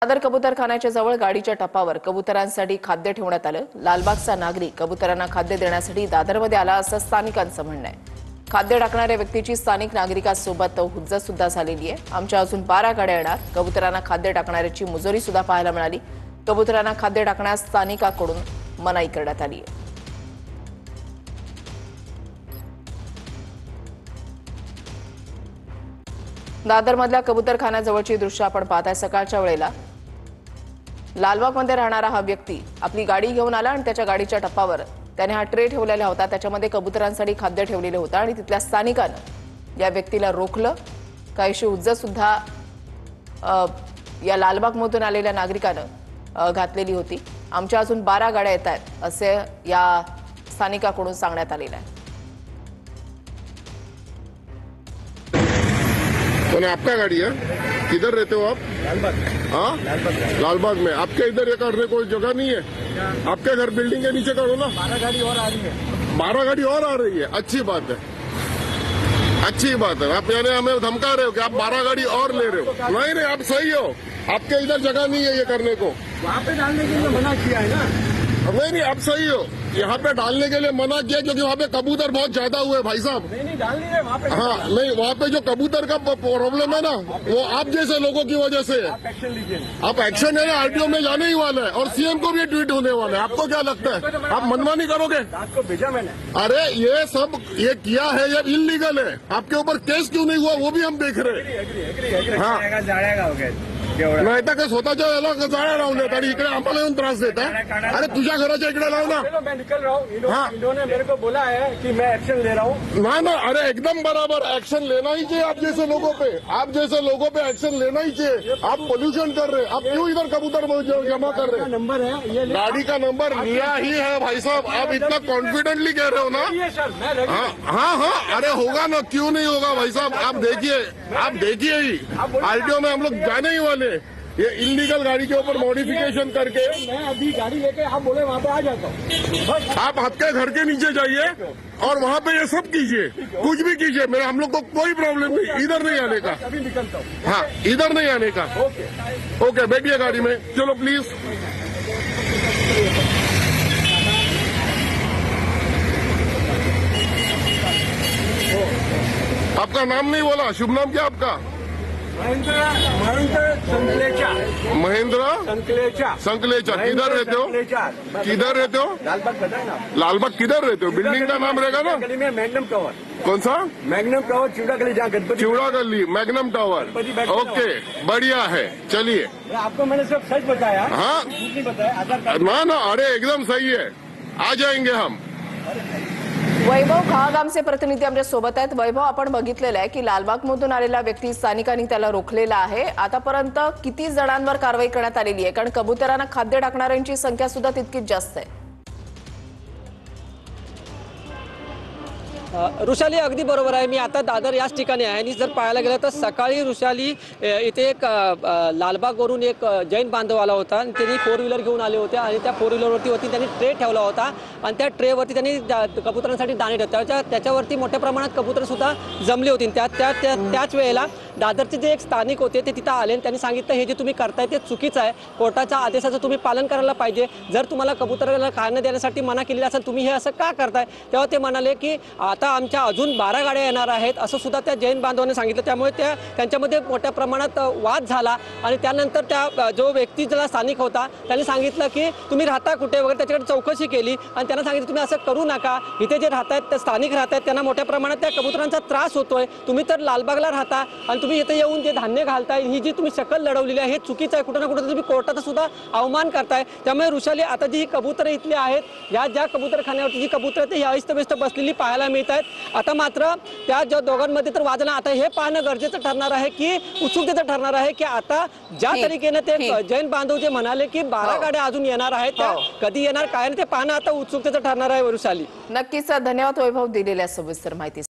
दादर कबूतरखान्याच्या जवळ गाडीच्या टपावर कबुतरांसाठी खाद्य ठेवण्यात आलं। लालबागचा नागरिक कबुतरांना खाद्य देण्यासाठी दादरमध्ये आला असं स्थानिकांचं म्हणणं आहे। खाद्य टाकणाऱ्या व्यक्तीची स्थानिक नागरिकांसोबत हुज्जत सुद्धा झालेली आहे। आमच्या अजून 12 गाड्या येणार। कबुतरांना खाद्य टाकणाऱ्याची मुजोरी सुद्धा पाहायला मिळाली। कबुतरांना खाद्य टाकण्यास स्थानिकांकडून मनाई करण्यात आली आहे। दादरमधल्या कबूतरखान्याजवळची दृश्य आपण पाहताय। सकाळच्या वेळेला लालबागमध्ये राहणारा हा व्यक्ती आपली गाडी घेऊन आला आणि त्याच्या गाडीच्या टपावर त्याने हा ट्रे ठेवलेला होता। त्याच्यामध्ये कबुतरांसाठी खाद्य ठेवलेलं होतं आणि तिथल्या स्थानिकांनी या व्यक्तीला रोखलं। काहीशी हुज्जत सुद्धा या लालबागमधून आलेल्या नागरिकांनी घातलेली होती। आमच्या अजून 12 गाड्या येत आहेत असे या स्थानिकांकडून सांगण्यात आलेलं आहे। तो आपका गाड़ी है? किधर रहते हो आप? लालबाग। हाँ, लालबाग में। आपके इधर ये करने कोई जगह नहीं है? आपके घर बिल्डिंग के नीचे करो ना। 12 गाड़ी और आ रही है। 12 गाड़ी और आ रही है, अच्छी बात है, अच्छी बात है। आप यानी हमें धमका रहे हो कि आप 12 गाड़ी और ले रहे हो? नहीं नहीं, आप सही हो। आपके इधर जगह नहीं है ये करने को। वहाँ पे डालने के लिए मना किया है ना। नहीं नहीं, आप सही हो। यहाँ पे डालने के लिए मना किया क्योंकि वहाँ पे कबूतर बहुत ज्यादा हुए भाई साहब। नहीं डाल नहीं रहे वहाँ पे। हाँ नहीं, वहाँ पे जो कबूतर का प्रॉब्लम है ना, वो आप जैसे लोगों की वजह से है। आप एक्शन लीजिए। आप एक्शन है ना, आरटीओ में जाने ही वाला है और सीएम को भी ट्वीट होने वाला है। आपको क्या लगता है, आप मनमानी करोगे? रात को भेजा मैंने। अरे ये सब ये किया है, ये इलीगल है। आपके ऊपर केस क्यों नहीं हुआ वो भी हम देख रहे हैं। हाँ जाळ्या हो गया नाही तर काय स्वतःच्या याला जाळ्या लावल्यात आणि इकडे आम्हाला येऊन त्रास देत आहे। अरे तुझ्या घराच्या इकडे लाव ना। मैं निकल रहा हूँ। हाँ। इन्होंने मेरे को बोला है कि मैं एक्शन ले रहा हूँ। ना ना, अरे एकदम बराबर एक्शन लेना ही चाहिए। आप जैसे लोगों पे, आप जैसे लोगों पे एक्शन लेना ही चाहिए। आप पोल्यूशन कर रहे हैं, आप क्यों इधर कबूतर जमा कर रहे हैं? नंबर है ये। गाड़ी का नंबर लिया ही है भाई साहब। आप इतना कॉन्फिडेंटली कह रहे हो ना। सर मैं हाँ हाँ हाँ, अरे होगा ना, क्यों नहीं होगा भाई साहब। आप देखिए ही आरटीओ में हम लोग जाने ही वाले। ये इलीगल गाड़ी के ऊपर मॉडिफिकेशन करके मैं अभी गाड़ी लेके आप बोले वहाँ पे आ जाता हूँ। बस आप आपके घर के नीचे जाइए और वहाँ पे ये सब कीजिए, कुछ भी कीजिए। मेरे हम लोग को कोई प्रॉब्लम नहीं, इधर नहीं आने का। अभी निकलता हूँ। हाँ, इधर नहीं आने का। ओके, बैठिए गाड़ी में, चलो प्लीज। आपका नाम नहीं बोला, शुभ नाम क्या आपका? महेंद्र संकलेचा। महेंद्र संकलेचा। संकलेचा। किधर रहते हो? किधर रहते हो? लालबाग बताए ना। लालबाग किधर रहते हो? बिल्डिंग का नाम रहेगा ना? गली में मैग्नम टावर। कौन सा? मैग्नम टावर चिवड़ा गली, जहाँ गणपति। चिवड़ा गली, मैग्नम टावर। ओके, बढ़िया है, चलिए। आपको मैंने सब सच बताया। हाँ। झूठ नहीं बताया। आधार कार्ड। ना ना, अरे एकदम सही है, आ जाएंगे हम। वैभव खाग आमचे प्रतिनिधी आमच्या सोबत आहेत। वैभव, आपण बघितलेलं आहे की लालबागमधून आलेला व्यक्ती स्थानिकांनी त्याला रोखलेला आहे। आतापर्यंत किती जणांवर कारवाई करण्यात आलेली आहे? कारण कबुतरांना खाद्य टाकणाऱ्यांची संख्या सुद्धा तितकीच जास्त आहे। ऋषाली अगदी बरोबर आहे। मी आता दादर याच ठिकाणी आहे आणि जर पाहायला गेलं तर सकाळी ऋषाली इथे एक लालबागवरून एक जैन बांधव आला होता आणि त्यांनी 4 व्हीलर घेऊन आले होते आणि त्या 4 व्हीलरवरती त्यांनी ट्रे ठेवला होता आणि त्या ट्रेवरती त्यांनी कबुतरांसाठी दाणे ठेवले। त्याच्यावरती मोठ्या प्रमाणात कबुतर सुद्धा जमली होती। त्याच वेळेला दादरचे जे एक स्थानिक होते ते तिथं आले आणि त्यांनी सांगितलं हे जे तुम्ही करताय ते चुकीचं आहे, कोर्टाच्या आदेशाचं तुम्ही पालन करायला पाहिजे। जर तुम्हाला कबुतराला खाणं देण्यासाठी मना केलेली असेल तुम्ही हे असं का करताय? तेव्हा ते म्हणाले की आता आमच्या अजून 12 गाड्या येणार आहेत असं सुद्धा त्या जैन बांधवांनी सांगितलं। त्यामुळे त्यांच्यामध्ये मोठ्या प्रमाणात वाद झाला आणि त्यानंतर त्या जो व्यक्ती ज्याला स्थानिक होता त्यांनी सांगितलं की तुम्ही राहता कुठे वगैरे, त्याच्याकडे चौकशी केली आणि त्यांना सांगितलं तुम्ही असं करू नका। इथे जे राहतात ते स्थानिक राहतात त्यांना मोठ्या प्रमाणात त्या कबुतरांचा त्रास होतोय। तुम्ही तर लालबागला राहता आणि तुम्ही इथे येऊन जे धान्य घालताय, ही जी तुम्ही शकल लढवलेली आहे हे चुकीचं आहे। कुठं ना कुठं तुम्ही कोर्टाचा सुद्धा अवमान करताय। त्यामुळे ऋषाली आता जी कबूतर इथली आहेत, या ज्या कबूतरखान्यावरती जी कबूतर आहेत ही अस्तव्यस्त बसलेली पाहायला मिळत आहेत। आता मात्र त्या ज्या दोघांमध्ये तर वाद ना, आता हे पाहणं गरजेचं ठरणार आहे की उत्सुकतेचं ठरणार आहे की आता ज्या तरीकेने ते जैन बांधव जे म्हणाले की 12 गाड्या अजून येणार आहेत, त्या कधी येणार काय ते पाहणं आता उत्सुकतेचं ठरणार आहे। ऋषाली, नक्कीच धन्यवाद वैभव दिलेल्या सविस्तर माहिती।